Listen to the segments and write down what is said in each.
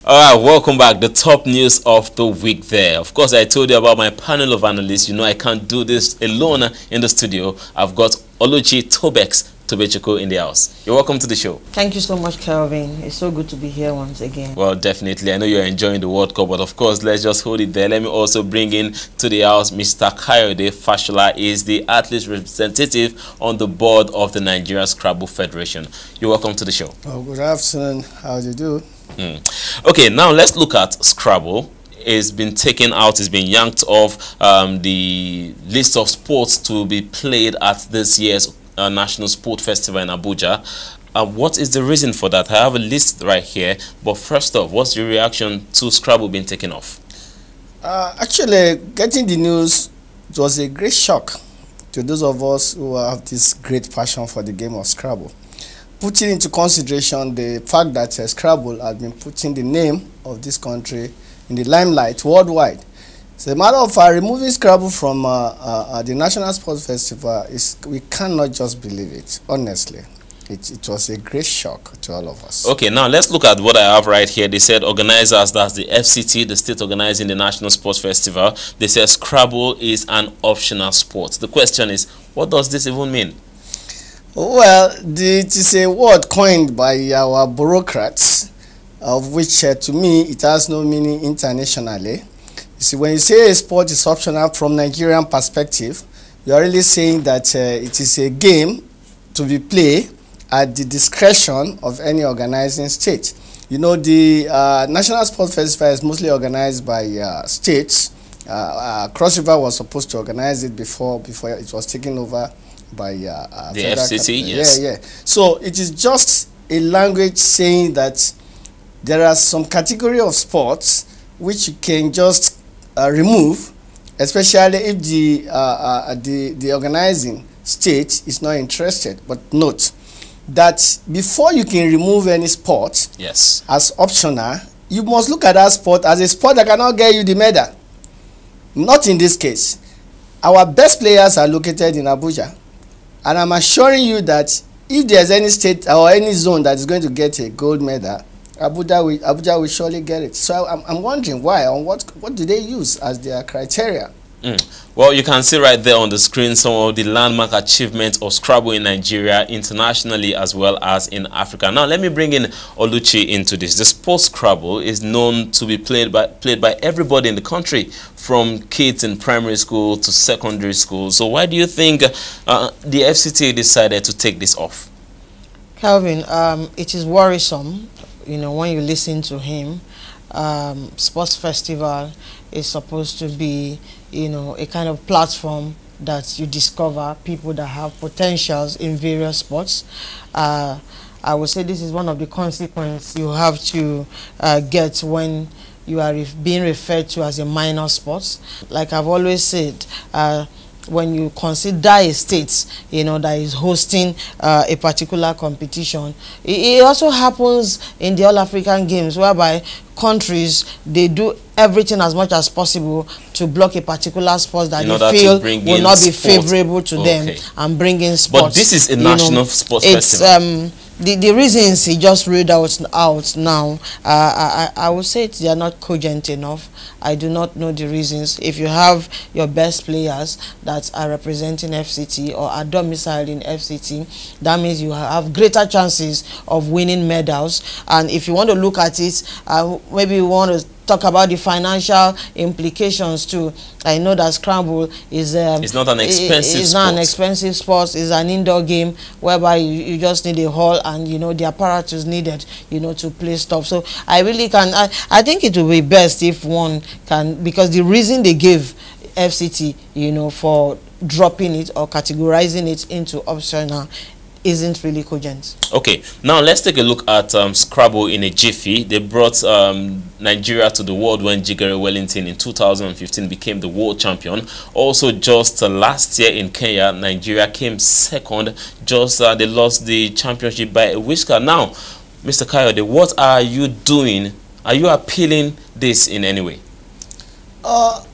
All right, welcome back. The top news of the week there. Of course, I told you about my panel of analysts. You know I can't do this alone in the studio. I've got Oluchi Tobex Tobechiko in the house. You're welcome to the show. Thank you so much, Kelvin. It's so good to be here once again. Well, definitely. I know you're enjoying the World Cup, but of course, let's just hold it there. Let me also bring in to the house Mr. Kayode. Fashola is the athlete representative on the board of the Nigeria Scrabble Federation. You're welcome to the show. Oh, good afternoon. How do you do? Okay, now let's look at Scrabble. It's been taken out, it's been yanked off the list of sports to be played at this year's National Sport Festival in Abuja. What is the reason for that? I have a list right here, but first off, what's your reaction to Scrabble being taken off? Actually, getting the news, it was a great shock to those of us who have this great passion for the game of Scrabble. Putting into consideration the fact that Scrabble has been putting the name of this country in the limelight worldwide. It's a matter of removing Scrabble from the National Sports Festival. We cannot just believe it, honestly. It was a great shock to all of us. Okay, now let's look at what I have right here. They said organizers, that's the FCT, the state organizing the National Sports Festival. They said Scrabble is an optional sport. The question is, what does this even mean? Well, it is a word coined by our bureaucrats, of which to me it has no meaning internationally. You see, when you say a sport is optional from Nigerian perspective, you are really saying that it is a game to be played at the discretion of any organizing state. You know, the National Sports Festival is mostly organized by states. Cross River was supposed to organize it before it was taken over by the FCT, yes. Yeah. So it is just a language saying that there are some category of sports which you can just remove, especially if the organizing state is not interested. But note that before you can remove any sport, yes, as optional, you must look at that sport as a sport that cannot get you the medal. Not in this case. Our best players are located in Abuja. And I'm assuring you that if there's any state or any zone that is going to get a gold medal, Abuja will surely get it. So I'm wondering why, or what do they use as their criteria? Well, you can see right there on the screen some of the landmark achievements of Scrabble in Nigeria, internationally as well as in Africa. Now, let me bring in Oluchi into this. The sport Scrabble is known to be played by everybody in the country, from kids in primary school to secondary school. So why do you think the FCT decided to take this off? Calvin, it is worrisome, you know, when you listen to him. Sports festival is supposed to be, you know, a kind of platform that you discover people that have potentials in various sports. I would say this is one of the consequences you have to get when you are being referred to as a minor sport. Like I've always said, when you consider a state, you know, that is hosting a particular competition, it also happens in the All-African Games, whereby countries, they do everything as much as possible to block a particular sport that they feel will not be favorable to them, and bring in sports. But this is a national sports festival. The reasons he just read out now, I would say they are not cogent enough. I do not know the reasons. If you have your best players that are representing FCT or are domiciled in FCT, that means you have greater chances of winning medals. And if you want to look at it, maybe you want to talk about the financial implications too. I know that Scrabble is it's not an expensive it's not an expensive sport. It's an indoor game whereby you just need a hall and, you know, the apparatus needed, you know, to play stuff. So I really I think it will be best if one can, because the reason they gave FCT, you know, for dropping it or categorizing it into optional isn't really cogent. Okay, now let's take a look at Scrabble in a jiffy. They brought Nigeria to the world when Jigere Wellington in 2015 became the world champion. Also, just last year in Kenya, Nigeria came second. Just they lost the championship by a whisker. Now, Mr. Kayode, what are you doing? Are you appealing this in any way?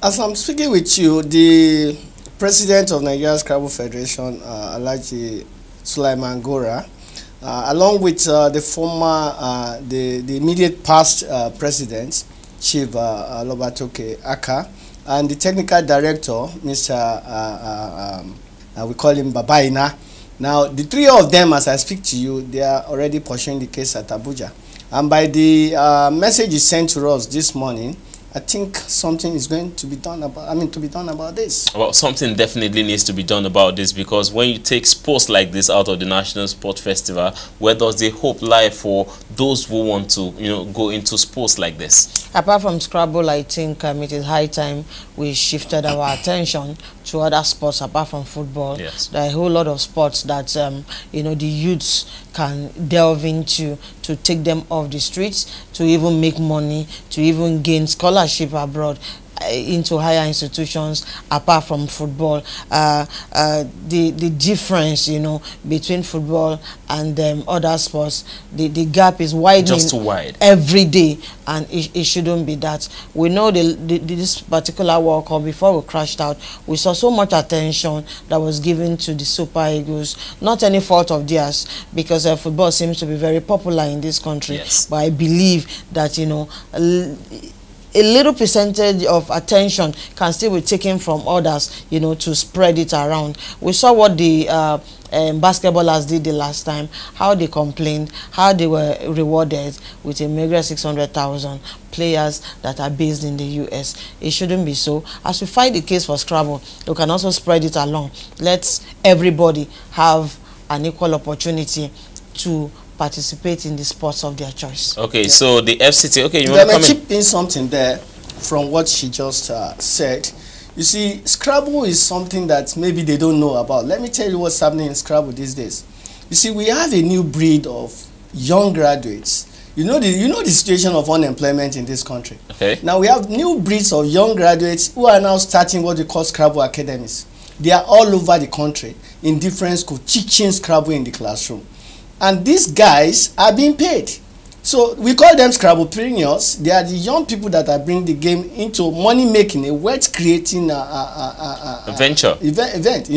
As I'm speaking with you, the president of Nigeria Scrabble Federation, Alhaji Sulaiman Gora, along with the former, the immediate past president, Chief Lobatoke Aka, and the technical director, Mr. We call him Babaina. Now, the three of them, as I speak to you, they are already pursuing the case at Abuja. And by the message you sent to us this morning, I think something is going to be done about, this. Well, something definitely needs to be done about this, because when you take sports like this out of the National Sport Festival, where does the hope lie for those who want to, go into sports like this? Apart from Scrabble, I think it is high time we shifted our attention to other sports apart from football. Yes. There are a whole lot of sports that the youths can delve into, to take them off the streets, to even make money, to even gain scholarship abroad into higher institutions apart from football. The difference between football and other sports, the gap is widening, just too wide every day, and it shouldn't be that. We know this particular World Cup, before we crashed out, we saw so much attention that was given to the Super Eagles. Not any fault of theirs, because football seems to be very popular in this country. Yes. But I believe that a little percentage of attention can still be taken from others, to spread it around. We saw what the basketballers did the last time, how they complained, how they were rewarded with a meager 600,000 players that are based in the US. It shouldn't be so. As we fight the case for Scrabble, we can also spread it along. Let everybody have an equal opportunity to participate in the sports of their choice. Okay, so the FCT, okay, you want to come chip in something there from what she just said. You see, Scrabble is something that maybe they don't know about. Let me tell you what's happening in Scrabble these days. You see, we have a new breed of young graduates. You know the situation of unemployment in this country. Okay. Now we have new breeds of young graduates who are now starting what we call Scrabble academies. They are all over the country in different schools teaching Scrabble in the classroom. And these guys are being paid. So we call them Scrabblepreneurs. They are the young people that are bringing the game into money making, a wealth creating venture event.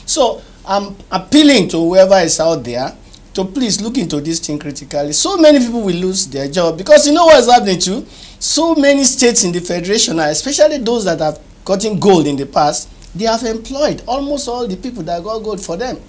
So I'm appealing to whoever is out there to please look into this thing critically. So many people will lose their job, because you know what is happening too? So many states in the federation, especially those that have gotten gold in the past, they have employed almost all the people that got gold for them.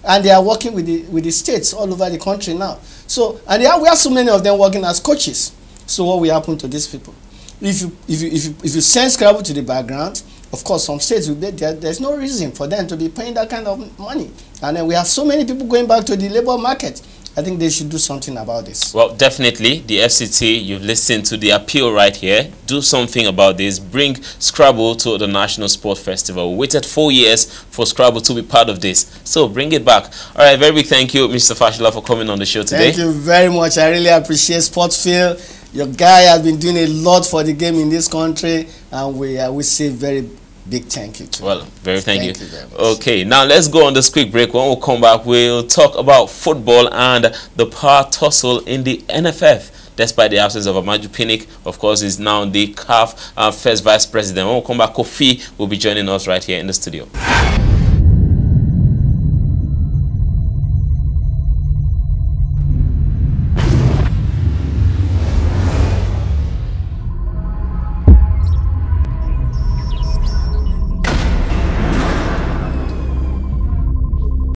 And they are working with the states all over the country now. So, and we have so many of them working as coaches. So what will happen to these people? If you send Scrabble to the background, of course, some states will be there's no reason for them to be paying that kind of money. And then we have so many people going back to the labor market. I think they should do something about this. Well, definitely, the FCT, you've listened to the appeal right here. Do something about this. Bring Scrabble to the National Sport Festival. We waited 4 years for Scrabble to be part of this. So bring it back. All right, very big thank you, Mr. Fashola, for coming on the show today. Thank you very much. I really appreciate Sportsfield. Your guy has been doing a lot for the game in this country, and we say very big thank you to you. Well, thank you very much. Okay, now let's go on this quick break. When we come back, we'll talk about football and the power tussle in the NFF. Despite the absence of Amaju Pinnick, of course, is now the CAF first vice president. When we come back, Kofi will be joining us right here in the studio.